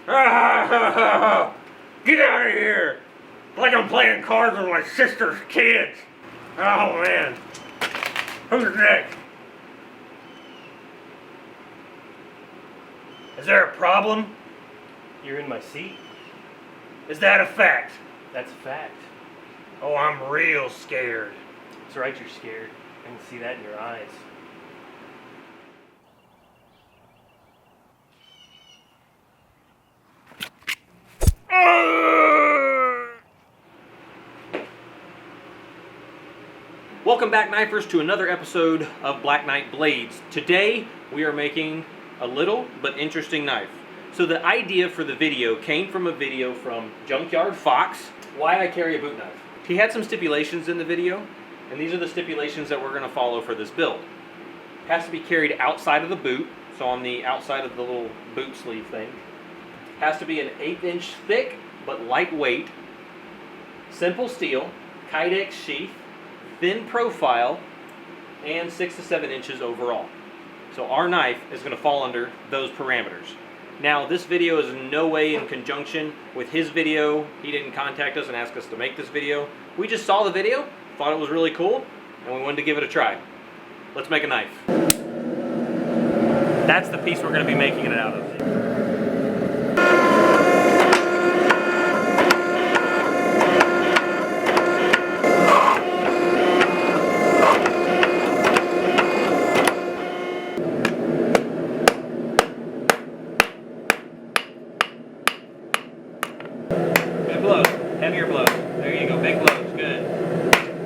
Get out of here! Like I'm playing cards with my sister's kids. Oh man. Who's next? Is there a problem? You're in my seat. Is that a fact? That's a fact. Oh, I'm real scared. It's right, you're scared. I can see that in your eyes. Welcome back, knifers, to another episode of Black Knight Blades. Today, we are making a little but interesting knife. So the idea for the video came from a video from Junkyard Fox, Why I Carry a Boot Knife. He had some stipulations in the video, and these are the stipulations that we're going to follow for this build. It has to be carried outside of the boot, so on the outside of the little boot sleeve thing. It has to be an 1/8 inch thick, but lightweight, simple steel, Kydex sheath, thin profile, and 6 to 7 inches overall. So our knife is going to fall under those parameters. Now, this video is in no way in conjunction with his video. He didn't contact us and ask us to make this video. We just saw the video, thought it was really cool, and we wanted to give it a try. Let's make a knife. That's the piece we're going to be making it out of. Heavier blows. There you go. Big blows. Good.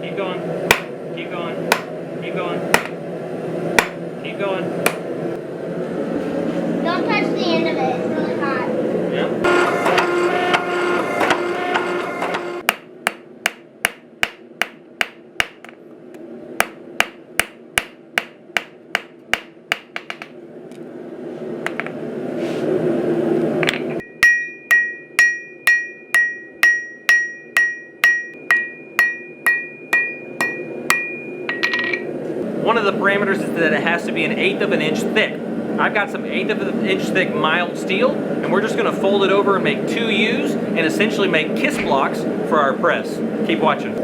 Keep going. Keep going. Keep going. Keep going. Don't touch the end of it. It's really hot. Yeah. One of the parameters is that it has to be an 1/8 of an inch thick. I've got some 1/8 of an inch thick mild steel, and we're just going to fold it over and make 2 U's and essentially make kiss blocks for our press. Keep watching.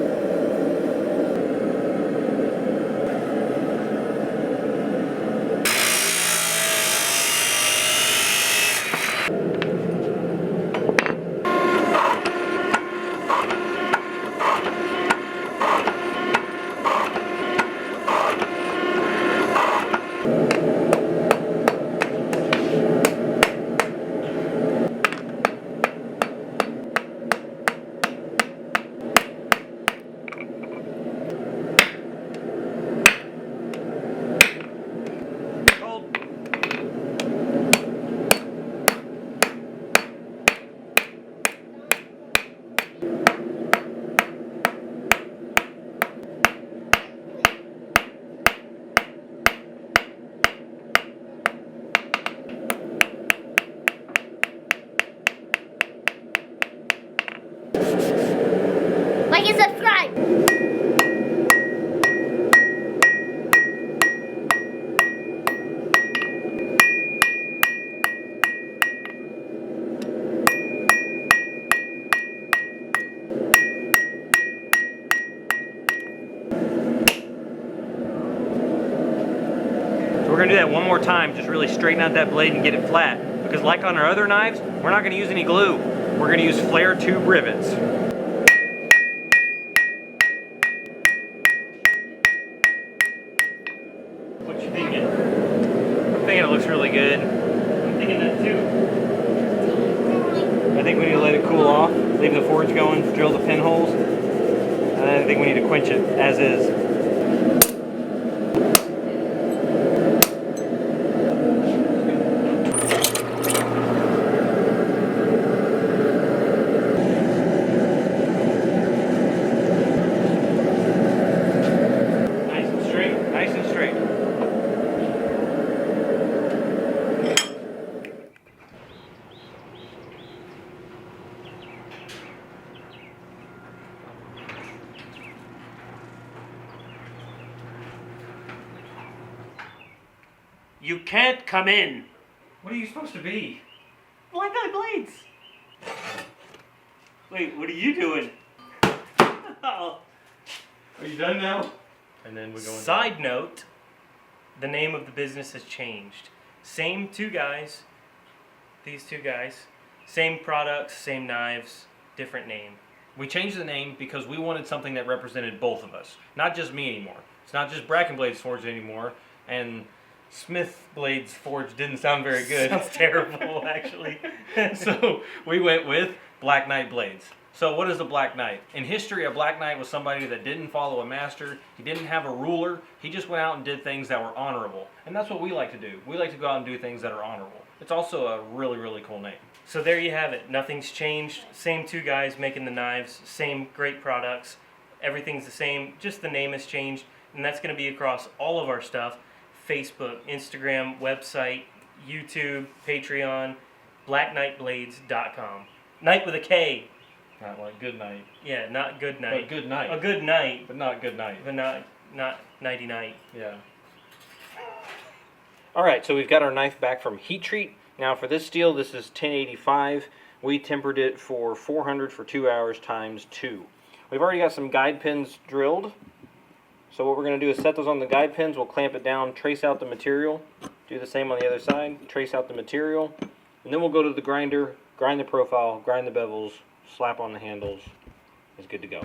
Like and subscribe. So we're going to do that one more time, just really straighten out that blade and get it flat. Because like on our other knives, we're not going to use any glue. We're going to use flare tube rivets. What you thinking? I'm thinking it looks really good. I'm thinking that too. I think we need to let it cool off, leave the forge going, drill the pinholes, and then I think we need to quench it as is. Nice and straight. You can't come in. What are you supposed to be? Like Knight Blades! Wait, what are you doing? Oh. Are you done now? And then we go into Side note, the name of the business has changed. Same two guys, these two guys, same products, same knives, different name. We changed the name because we wanted something that represented both of us. Not just me anymore. It's not just Brackin Blades Forge anymore. And Smith Blades Forge didn't sound very good. Sounds terrible, actually. So we went with Black Knight Blades. So what is a Black Knight? In history, a Black Knight was somebody that didn't follow a master. He didn't have a ruler. He just went out and did things that were honorable. And that's what we like to do. We like to go out and do things that are honorable. It's also a really, really cool name. So there you have it. Nothing's changed. Same two guys making the knives. Same great products. Everything's the same. Just the name has changed. And that's going to be across all of our stuff. Facebook, Instagram, website, YouTube, Patreon, blackknightblades.com. Night with a K. Not like good night. Yeah, not good night. But good night. A good night. But not good night. But not nighty night. Yeah. Alright, so we've got our knife back from heat treat. Now for this steel, this is 1085. We tempered it for 400 for 2 hours times 2. We've already got some guide pins drilled. So what we're going to do is set those on the guide pins. We'll clamp it down, trace out the material. Do the same on the other side. Trace out the material. And then we'll go to the grinder, grind the profile, grind the bevels, slap on the handles. It's good to go.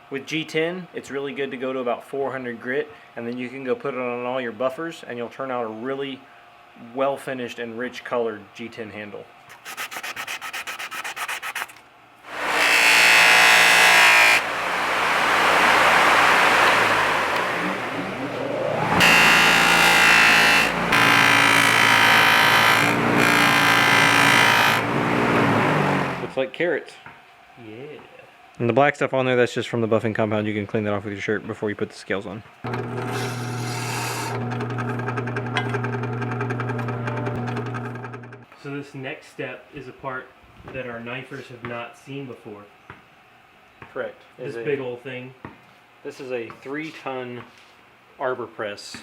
With G10, it's really good to go to about 400 grit, and then you can go put it on all your buffers, and you'll turn out a really well-finished and rich colored G10 handle. Looks like carrots. Yeah. And the black stuff on there, that's just from the buffing compound. You can clean that off with your shirt before you put the scales on. So this next step is a part that our knifers have not seen before. Correct. This big old thing. This is a 3-ton arbor press.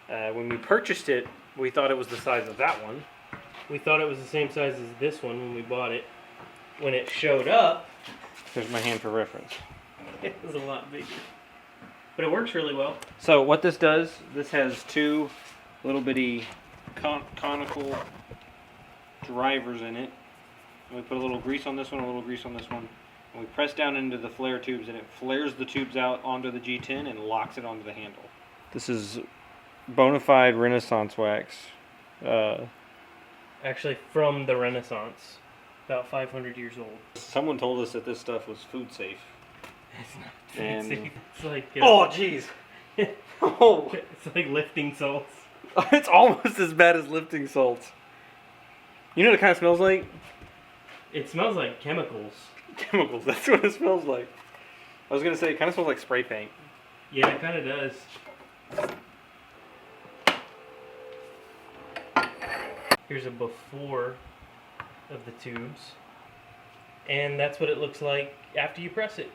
When we purchased it, we thought it was the size of that one. We thought it was the same size as this one when we bought it. When it showed up, Here's my hand for reference. it was a lot bigger. But it works really well. So what this does, this has 2 little bitty conical drivers in it. And we put a little grease on this one, a little grease on this one. And we press down into the flare tubes, and it flares the tubes out onto the G10 and locks it onto the handle. This is bona fide Renaissance wax. Actually, from the Renaissance. About 500 years old. Someone told us that this stuff was food safe. It's not And- fancy. It's like Oh, jeez. Oh, it's like lifting salts. it's almost as bad as lifting salts. You know what it kind of smells like? It smells like chemicals. Chemicals. That's what it smells like. I was gonna say it kind of smells like spray paint. Yeah, it kind of does. Here's a before of the tubes. And that's what it looks like after you press it.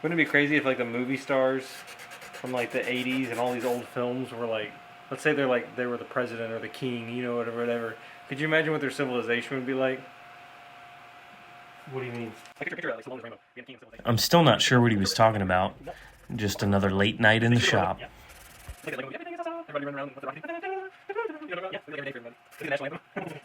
Wouldn't it be crazy if like the movie stars from like the 80s and all these old films were like, let's say they were the president or the king, you know, whatever. Could you imagine what their civilization would be like? What do you mean? Like picture like Salomon's Rainbow. Being king of civilization. I'm still not sure what he was talking about. Just another late night in the shop. Yeah. Everybody running around with the rocket. Yeah, like every day for everybody. Like the national anthem.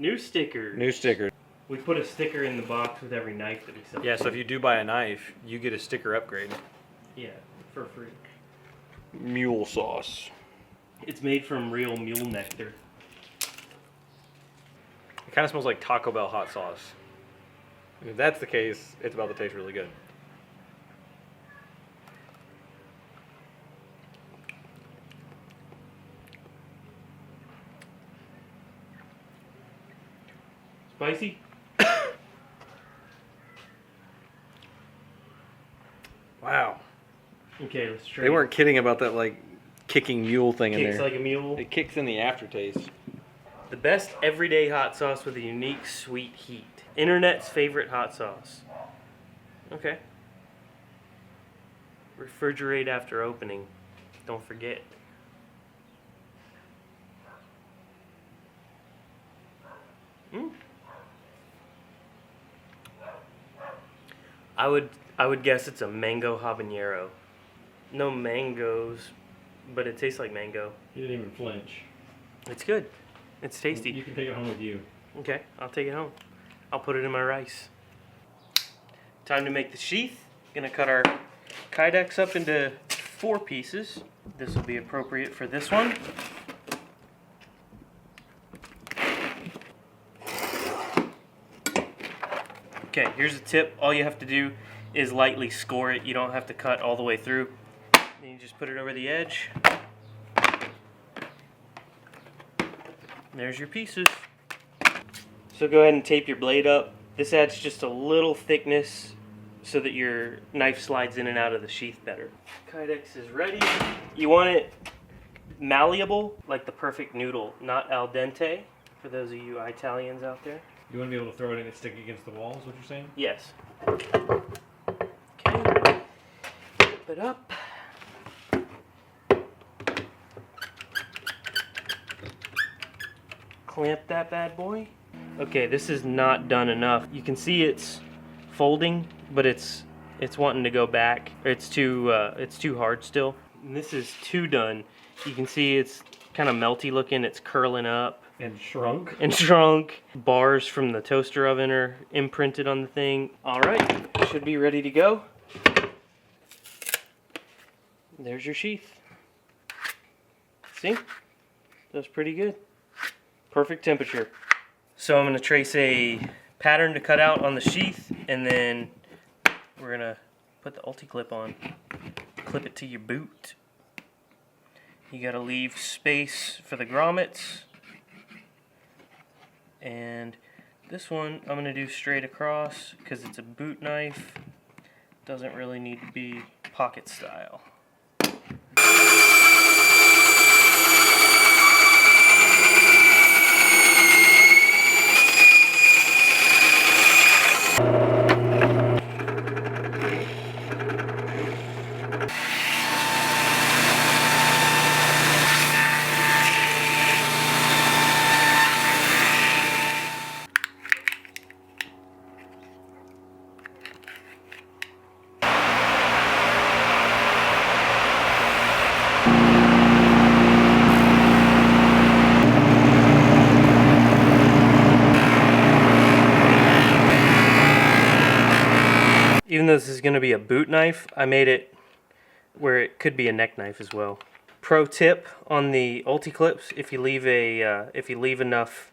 New sticker. New sticker. We put a sticker in the box with every knife that we sell. Yeah, so if you do buy a knife, you get a sticker upgrade. Yeah, for free. Mule sauce. It's made from real mule nectar. It kind of smells like Taco Bell hot sauce. And if that's the case, it's about to taste really good. Spicy? Wow. Okay, let's try. They weren't kidding about that like kicking mule thing in Kicks there. like a mule. It kicks in the aftertaste. The best everyday hot sauce with a unique sweet heat. Internet's favorite hot sauce. Okay. Refrigerate after opening. Don't forget. I would guess it's a mango habanero. No mangoes, but it tastes like mango. You didn't even flinch. It's good. It's tasty. You can take it home with you. Okay, I'll take it home. I'll put it in my rice. Time to make the sheath. Gonna cut our kydex up into 4 pieces. This will be appropriate for this one. Okay, here's a tip. All you have to do is lightly score it. You don't have to cut all the way through. Then you just put it over the edge. There's your pieces. So go ahead and tape your blade up. This adds just a little thickness so that your knife slides in and out of the sheath better. Kydex is ready. You want it malleable, like the perfect noodle, not al dente, for those of you Italians out there. You want to be able to throw it in and stick against the wall, is what you're saying? Yes. Okay. Flip it up. Clamp that bad boy. Okay, this is not done enough. You can see it's folding, but it's wanting to go back. It's too hard still. And this is too done. You can see it's kind of melty looking. It's curling up. And shrunk. And shrunk. Bars from the toaster oven are imprinted on the thing. All right, should be ready to go. There's your sheath. See? That's pretty good. Perfect temperature. So I'm gonna trace a pattern to cut out on the sheath, and then we're gonna put the ulti-clip on. Clip it to your boot. You gotta leave space for the grommets. And this one I'm going to do straight across because it's a boot knife. Doesn't really need to be pocket style. Even though this is going to be a boot knife, I made it where it could be a neck knife as well. Pro tip on the ulti clips: if you leave enough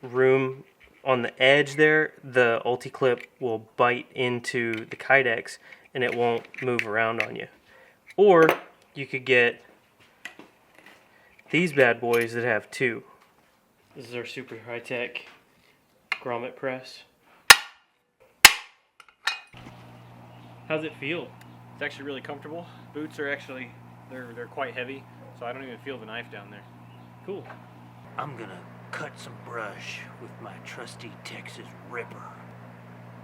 room on the edge there, the ulti clip will bite into the kydex and it won't move around on you. Or you could get these bad boys that have 2. This is our super high tech grommet press. How's it feel? It's actually really comfortable. Boots are actually, they're quite heavy, so I don't even feel the knife down there. Cool. I'm gonna cut some brush with my trusty Texas Ripper.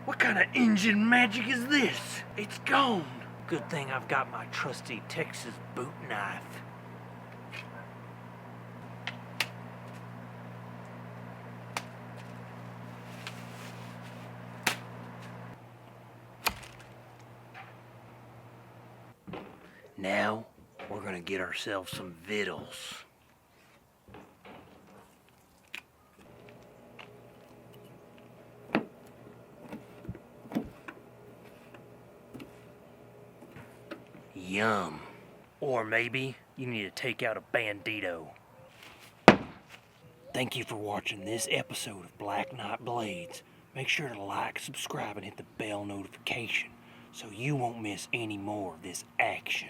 What kind of engine magic is this? It's gone. Good thing I've got my trusty Texas boot knife. Now, we're gonna get ourselves some victuals. Yum. Or maybe you need to take out a bandito. Thank you for watching this episode of Black Knight Blades. Make sure to like, subscribe, and hit the bell notification so you won't miss any more of this action.